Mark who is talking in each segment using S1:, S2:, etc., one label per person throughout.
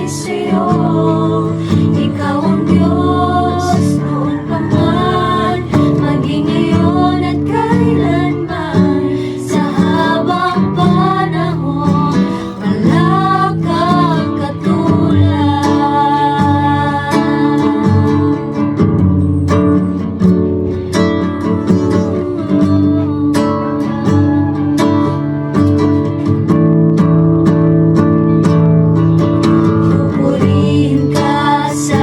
S1: sa'yo. Ikaw ang Diyos noon pa man, maging ngayon at kailanman. Sa habang panahon, wala kang katulad. Pupurihin ka sa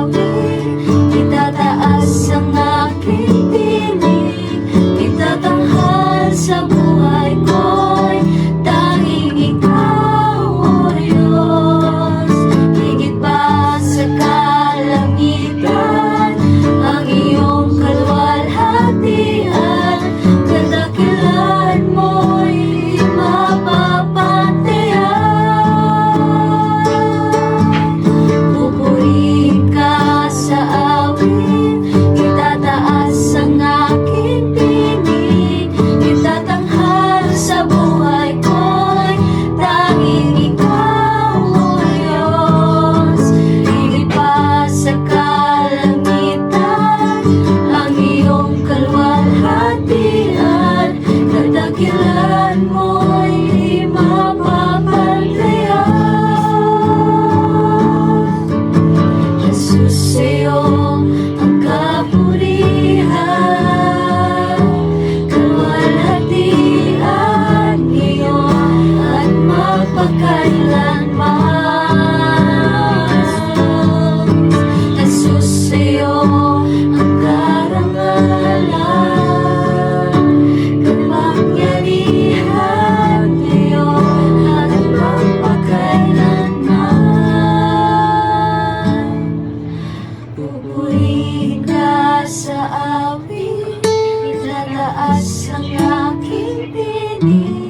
S1: awit, itataas ang aking tinig, itatanghal sa buhay ko'y tanging ikaw, O Diyos. Higit pa sa kalangitan, ang iyong kaluwalhatian, kadakilan mo'y di mapapantayan. Pupurihin ka sa awit, itataas ang aking tinig, itatanghal sa buhay ko'y tanging ikaw, O Diyos. Higit pa sa kalangitan, ang iyong kaluwalhatian, kadakilan mo'y di mapapantayan. Jesus, sa'yo ang kapurihan, kaluwalhatian ngayon at magpakailanman. Jesus, sa'yo ang karangalan, kapangyarihan ngayon at magpakailanman. Pupurihin ka sa awit, itataas ang aking tinig,